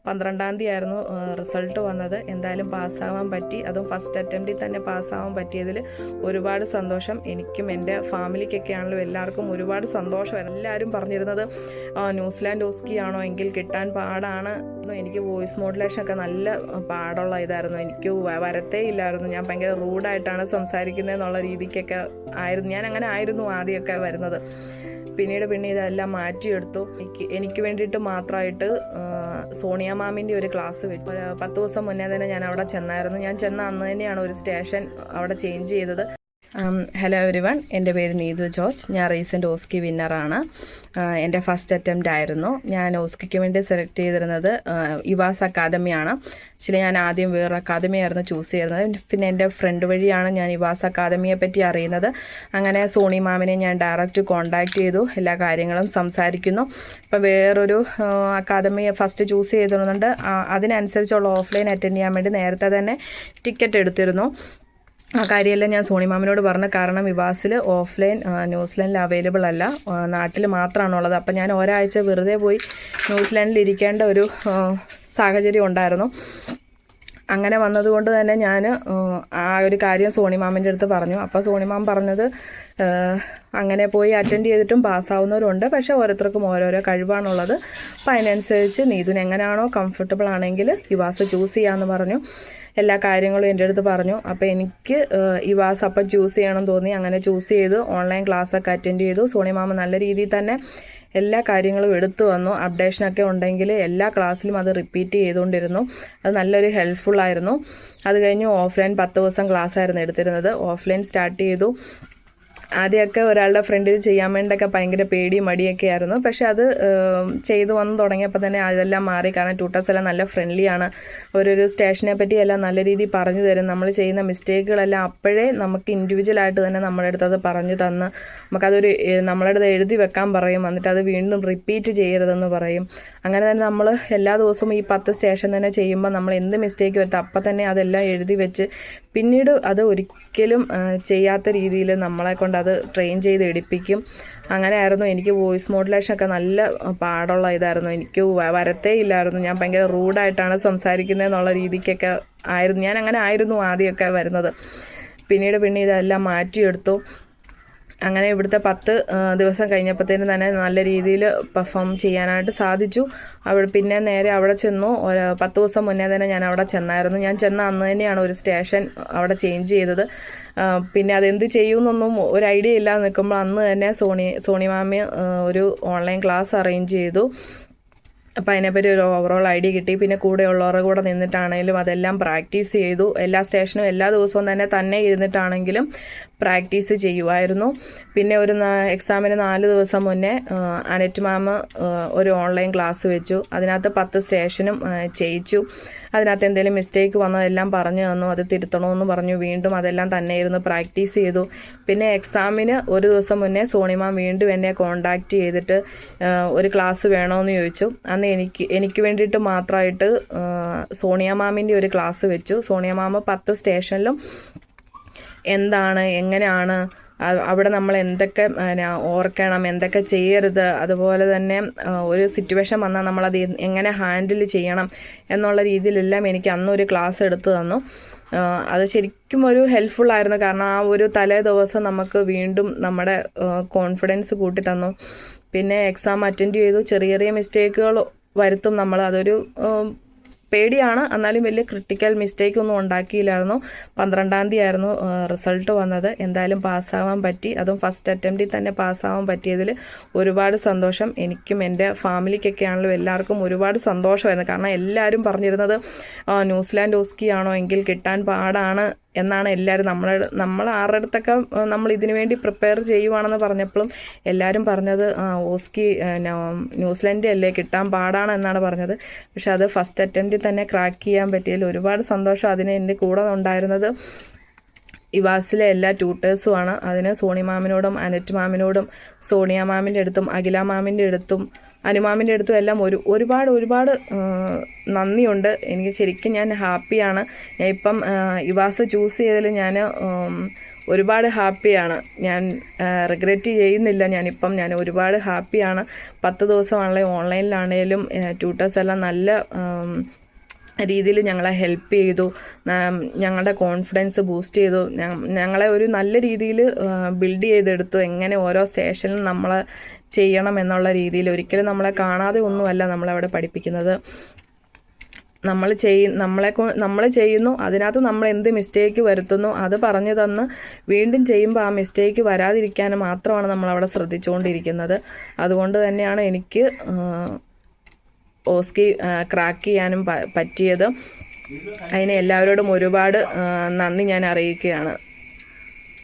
12-ാം തീയതി ആയിരുന്നു റിസൾട്ട് വന്നത്. എന്തായാലും പാസ്സാവാൻ പറ്റി. അതും ഫസ്റ്റ് അറ്റംപ്റ്റിൽ തന്നെ പാസ്സാവാൻ പറ്റിയതിൽ ഒരുപാട് സന്തോഷം. എനിക്കും എൻ്റെ ഫാമിലിക്കൊക്കെ ആണെങ്കിലും എല്ലാവർക്കും ഒരുപാട് സന്തോഷമായിരുന്നു. എല്ലാവരും പറഞ്ഞിരുന്നത് ന്യൂസിലാൻഡ് ഓസ്കി ആണോ എങ്കിൽ കിട്ടാൻ പാടാണ്. എനിക്ക് വോയിസ് മോഡുലേഷനൊക്കെ നല്ല പാടുള്ള ഇതായിരുന്നു. എനിക്ക് വരത്തേ ഇല്ലായിരുന്നു. ഞാൻ ഭയങ്കര റൂഡായിട്ടാണ് സംസാരിക്കുന്നതെന്നുള്ള രീതിക്കൊക്കെ ആയിരുന്നു. ഞാൻ അങ്ങനെ ആയിരുന്നു ആദ്യമൊക്കെ വരുന്നത്. പിന്നീട് ഇതെല്ലാം മാറ്റിയെടുത്തു. എനിക്ക് വേണ്ടിയിട്ട് മാത്രമായിട്ട് സോണിയ മാമിൻ്റെ ഒരു ക്ലാസ് വെച്ചു. 10 ദിവസം മുന്നേ തന്നെ ഞാൻ അവിടെ ചെന്നായിരുന്നു. ഞാൻ ചെന്ന അന്ന് തന്നെയാണ് ഒരു സ്റ്റേഷൻ അവിടെ ചേഞ്ച് ചെയ്തത്. ഹലോ എവരിവൺ, എൻ്റെ പേര് നീതു ജോർജ്. ഞാൻ റീസെൻറ്റ് ഓസ്കി വിന്നറാണ്. എൻ്റെ ഫസ്റ്റ് അറ്റംപ്റ്റ് ആയിരുന്നു. ഞാൻ ഓസ്കിക്ക് വേണ്ടി സെലക്ട് ചെയ്തിരുന്നത് ഇവാസ് അക്കാദമിയാണ്. ആക്ച്വലി ഞാൻ ആദ്യം വേറെ അക്കാദമിയായിരുന്നു ചൂസ് ചെയ്തിരുന്നത്. പിന്നെ എൻ്റെ ഫ്രണ്ട് വഴിയാണ് ഞാൻ ഇവാസ് അക്കാദമിയെ പറ്റി അറിയുന്നത്. അങ്ങനെ സോണി മാമിനെ ഞാൻ ഡയറക്റ്റ് കോൺടാക്റ്റ് ചെയ്തു. എല്ലാ കാര്യങ്ങളും സംസാരിക്കുന്നു. ഇപ്പം വേറൊരു അക്കാദമി ഫസ്റ്റ് ചൂസ് ചെയ്തിരുന്നുണ്ട്. അതിനനുസരിച്ചുള്ള ഓഫ്ലൈൻ അറ്റൻഡ് ചെയ്യാൻ വേണ്ടി നേരത്തെ തന്നെ ടിക്കറ്റ് എടുത്തിരുന്നു. ആ കാര്യമെല്ലാം ഞാൻ സോണി മാമിനോട് പറഞ്ഞു. കാരണം ഇവാസിൽ ഓഫ്ലൈൻ ന്യൂസിലാൻഡിൽ അവൈലബിൾ അല്ല, നാട്ടിൽ മാത്രമാണുള്ളത്. അപ്പം ഞാൻ ഒരാഴ്ച വെറുതെ പോയി ന്യൂസിലാൻഡിൽ ഇരിക്കേണ്ട ഒരു സാഹചര്യം ഉണ്ടായിരുന്നു. അങ്ങനെ വന്നതുകൊണ്ട് തന്നെ ഞാൻ ആ ഒരു കാര്യം സോണി മാമിൻ്റെ അടുത്ത് പറഞ്ഞു. അപ്പോൾ സോണി മാം പറഞ്ഞത് അങ്ങനെ പോയി അറ്റൻഡ് ചെയ്തിട്ടും പാസ്സാവുന്നവരുണ്ട്, പക്ഷേ ഓരോരുത്തർക്കും ഓരോരോ കഴിവാണുള്ളത്. അപ്പോൾ അതിനനുസരിച്ച് നീതുന് എങ്ങനെയാണോ കംഫർട്ടബിൾ ആണെങ്കിൽ ഇവാസ് ചൂസ് ചെയ്യാമെന്ന് പറഞ്ഞു. എല്ലാ കാര്യങ്ങളും എൻ്റെ അടുത്ത് പറഞ്ഞു. അപ്പോൾ എനിക്ക് ഇവാസ് അപ്പം ചൂസ് ചെയ്യണം തോന്നി. അങ്ങനെ ചൂസ് ചെയ്തു. ഓൺലൈൻ ക്ലാസ്സൊക്കെ അറ്റൻഡ് ചെയ്തു. സോണി മാമ നല്ല രീതിയിൽ തന്നെ എല്ലാ കാര്യങ്ങളും എടുത്തു വന്നു. അപ്ഡേഷനൊക്കെ ഉണ്ടെങ്കിൽ എല്ലാ ക്ലാസ്സിലും അത് റിപ്പീറ്റ് ചെയ്തുകൊണ്ടിരുന്നു. അത് നല്ലൊരു ഹെൽപ്ഫുള്ളായിരുന്നു. അത് കഴിഞ്ഞ് ഓഫ്ലൈൻ 10 ദിവസം ക്ലാസ്സായിരുന്നു എടുത്തിരുന്നത്. ഓഫ്ലൈൻ സ്റ്റാർട്ട് ചെയ്തു. ആദ്യമൊക്കെ ഒരാളുടെ ഫ്രണ്ടിൽ ചെയ്യാൻ വേണ്ടിയൊക്കെ ഭയങ്കര പേടിയും മടിയൊക്കെ ആയിരുന്നു. പക്ഷെ അത് ചെയ്തു വന്ന് തുടങ്ങിയപ്പോൾ തന്നെ അതെല്ലാം മാറി. കാരണം ട്യൂട്ടേഴ്സ് എല്ലാം നല്ല ഫ്രണ്ട്ലിയാണ്. ഓരോരോ സ്റ്റേഷനെ പറ്റി എല്ലാം നല്ല രീതിയിൽ പറഞ്ഞു തരും. നമ്മൾ ചെയ്യുന്ന മിസ്റ്റേക്കുകളെല്ലാം അപ്പോഴേ നമുക്ക് ഇൻഡിവിജ്വലായിട്ട് തന്നെ നമ്മുടെ അടുത്ത് അത് പറഞ്ഞു തന്ന് നമുക്കതൊരു നമ്മുടെ അടുത്ത് എഴുതി വെക്കാൻ പറയും. എന്നിട്ട് അത് വീണ്ടും റിപ്പീറ്റ് ചെയ്യരുതെന്ന് പറയും. അങ്ങനെ തന്നെ നമ്മൾ എല്ലാ ദിവസവും ഈ 10 സ്റ്റേഷൻ തന്നെ ചെയ്യുമ്പോൾ നമ്മൾ എന്ത് മിസ്റ്റേക്ക് വരുത്തും അപ്പം തന്നെ അതെല്ലാം എഴുതി വെച്ച് പിന്നീട് അത് ഒരിക്കലും ചെയ്യാത്ത രീതിയിൽ നമ്മളെ കൊണ്ട് അത് ട്രെയിൻ ചെയ്ത് എടുപ്പിക്കും. അങ്ങനെയായിരുന്നു. എനിക്ക് വോയിസ് മോഡുലേഷനൊക്കെ നല്ല പാടുള്ള ഇതായിരുന്നു. എനിക്ക് വരത്തേ ഇല്ലായിരുന്നു. ഞാൻ ഭയങ്കര റൂഡായിട്ടാണ് സംസാരിക്കുന്നതെന്നുള്ള രീതിക്കൊക്കെ ആയിരുന്നു. ഞാൻ അങ്ങനെ ആയിരുന്നു ആദ്യമൊക്കെ വരുന്നത്. പിന്നീട് ഇതെല്ലാം മാറ്റിയെടുത്തു. അങ്ങനെ ഇവിടുത്തെ 10 ദിവസം കഴിഞ്ഞപ്പോഴത്തേനും തന്നെ നല്ല രീതിയിൽ പെർഫോം ചെയ്യാനായിട്ട് സാധിച്ചു. പിന്നെ നേരെ അവിടെ ചെന്നു. 10 ദിവസം മുന്നേ തന്നെ ഞാൻ അവിടെ ചെന്നായിരുന്നു. ഞാൻ ചെന്ന അന്ന് തന്നെയാണ് ഒരു സ്റ്റേഷൻ അവിടെ ചേഞ്ച് ചെയ്തത്. പിന്നെ അതെന്ത് ചെയ്യുമെന്നൊന്നും ഒരു ഐഡിയ ഇല്ലാതെ നിൽക്കുമ്പോൾ അന്ന് തന്നെ സോണി മാമി ഒരു ഓൺലൈൻ ക്ലാസ് അറേഞ്ച് ചെയ്തു. അപ്പോൾ അതിനെപ്പറ്റി ഒരു ഓവറോൾ ഐഡിയ കിട്ടി. പിന്നെ കൂടെയുള്ളവരുടെ കൂടെ നിന്നിട്ടാണെങ്കിലും അതെല്ലാം പ്രാക്ടീസ് ചെയ്തു. എല്ലാ സ്റ്റേഷനും എല്ലാ ദിവസവും തന്നെ ഇരുന്നിട്ടാണെങ്കിലും പ്രാക്ടീസ് ചെയ്യുമായിരുന്നു. പിന്നെ ഒരു എക്സാമിന് 4 ദിവസം മുന്നേ അനറ്റ് മാം ഒരു ഓൺലൈൻ ക്ലാസ് വെച്ചു. അതിനകത്ത് 10 സ്റ്റേഷനും ചെയ്യിച്ചു. അതിനകത്ത് എന്തെങ്കിലും മിസ്റ്റേക്ക് വന്നതെല്ലാം പറഞ്ഞു തന്നു. അത് തിരുത്തണമെന്ന് പറഞ്ഞു. വീണ്ടും അതെല്ലാം തന്നെ ഇരുന്ന് പ്രാക്ടീസ് ചെയ്തു. പിന്നെ എക്സാമിന് ഒരു ദിവസം മുന്നേ സോണി മാം വീണ്ടും എന്നെ കോൺടാക്റ്റ് ചെയ്തിട്ട് ഒരു ക്ലാസ് വേണമെന്ന് ചോദിച്ചു. അന്ന് എനിക്ക് വേണ്ടിയിട്ട് മാത്രമായിട്ട് സോണിയ മാമിൻ്റെ ഒരു ക്ലാസ് വെച്ചു. സോണിയ മാം 10 സ്റ്റേഷനിലും എന്താണ് എങ്ങനെയാണ് അവിടെ നമ്മൾ എന്തൊക്കെ ഓർക്കണം, എന്തൊക്കെ ചെയ്യരുത്, അതുപോലെ തന്നെ ഒരു സിറ്റുവേഷൻ വന്നാൽ നമ്മളത് എങ്ങനെ ഹാൻഡിൽ ചെയ്യണം എന്നുള്ള രീതിയിലെല്ലാം എനിക്ക് അന്നൊരു ക്ലാസ് എടുത്തു തന്നു. അത് ശരിക്കും ഒരു ഹെൽപ്ഫുള്ളായിരുന്നു. കാരണം ആ ഒരു തലേ ദിവസം നമുക്ക് വീണ്ടും നമ്മുടെ കോൺഫിഡൻസ് കൂട്ടി തന്നു. പിന്നെ എക്സാം അറ്റൻഡ് ചെയ്തു. ചെറിയ മിസ്റ്റേക്കുകൾ വരുത്തും നമ്മൾ. അതൊരു പേടിയാണ്. എന്നാലും വലിയ ക്രിട്ടിക്കൽ മിസ്റ്റേക്ക് ഒന്നും ഉണ്ടാക്കിയില്ലായിരുന്നു. 12-ാം തീയതി ആയിരുന്നു റിസൾട്ട് വന്നത്. എന്തായാലും പാസ്സാവാൻ പറ്റി. അതും ഫസ്റ്റ് അറ്റംപ്റ്റിൽ തന്നെ പാസ്സാവാൻ പറ്റിയതിൽ ഒരുപാട് സന്തോഷം. എനിക്കും എൻ്റെ ഫാമിലിക്കൊക്കെ ആണെങ്കിലും എല്ലാവർക്കും ഒരുപാട് സന്തോഷമായിരുന്നു. കാരണം എല്ലാവരും പറഞ്ഞിരുന്നത് ന്യൂസിലാൻഡ് ഓസ്കി ആണോ എങ്കിൽ കിട്ടാൻ പാടാണ് എന്നാണ് എല്ലാവരും നമ്മൾ ആരുടെ അടുത്തൊക്കെ നമ്മൾ ഇതിനു വേണ്ടി പ്രിപ്പയർ ചെയ്യുവാണെന്ന് പറഞ്ഞപ്പോഴും എല്ലാവരും പറഞ്ഞത് ഓസ്കി ന്യൂസിലാൻഡ് അല്ലേ, കിട്ടാൻ പാടാണ് എന്നാണ് പറഞ്ഞത്. പക്ഷെ അത് ഫസ്റ്റ് അറ്റംപ്റ്റിൽ തന്നെ ക്രാക്ക് ചെയ്യാൻ പറ്റിയതിൽ ഒരുപാട് സന്തോഷം. അതിന് എൻ്റെ കൂടെ ഉണ്ടായിരുന്നത് ഇവാസിലെ എല്ലാ ട്യൂട്ടേഴ്സുമാണ്. അതിന് സോണി മാമിനോടും അനറ്റ് മാമിനോടും സോണിയ മാമിൻ്റെ അടുത്തും അഖില മാമിൻ്റെ അടുത്തും അനുമാമിൻ്റെ അടുത്തും എല്ലാം ഒരുപാട് നന്ദിയുണ്ട്. എനിക്ക് ശരിക്കും ഞാൻ ഹാപ്പിയാണ്. ഇപ്പം ഇവാസ് ചൂസ് ചെയ്തതിൽ ഞാൻ ഒരുപാട് ഹാപ്പിയാണ്. ഞാൻ റിഗ്രറ്റ് ചെയ്യുന്നില്ല. ഞാൻ ഒരുപാട് ഹാപ്പിയാണ്. 10 ദിവസമാണല്ലോ ഓൺലൈനിലാണേലും ട്യൂട്ടേഴ്സ് എല്ലാം നല്ല രീതിയിൽ ഞങ്ങളെ ഹെൽപ്പ് ചെയ്തു. ഞങ്ങളുടെ കോൺഫിഡൻസ് ബൂസ്റ്റ് ചെയ്തു. ഞങ്ങളെ ഒരു നല്ല രീതിയിൽ ബിൽഡ് ചെയ്തെടുത്തു. എങ്ങനെ ഓരോ സ്റ്റേഷനിലും നമ്മളെ ചെയ്യണം എന്നുള്ള രീതിയിൽ. ഒരിക്കലും നമ്മളെ കാണാതെ ഒന്നുമല്ല നമ്മളവിടെ പഠിപ്പിക്കുന്നത്. നമ്മൾ ചെയ്യുന്നു, അതിനകത്ത് നമ്മൾ എന്ത് മിസ്റ്റേക്ക് വരുത്തുന്നു അത് പറഞ്ഞു തന്ന് വീണ്ടും ചെയ്യുമ്പോൾ ആ മിസ്റ്റേക്ക് വരാതിരിക്കാൻ മാത്രമാണ് നമ്മളവിടെ ശ്രദ്ധിച്ചുകൊണ്ടിരിക്കുന്നത്. അതുകൊണ്ട് തന്നെയാണ് എനിക്ക് ഓസ്കി ക്രാക്ക് ചെയ്യാനും പറ്റിയത്. അതിന് എല്ലാവരോടും ഒരുപാട് നന്ദി ഞാൻ അറിയിക്കുകയാണ്.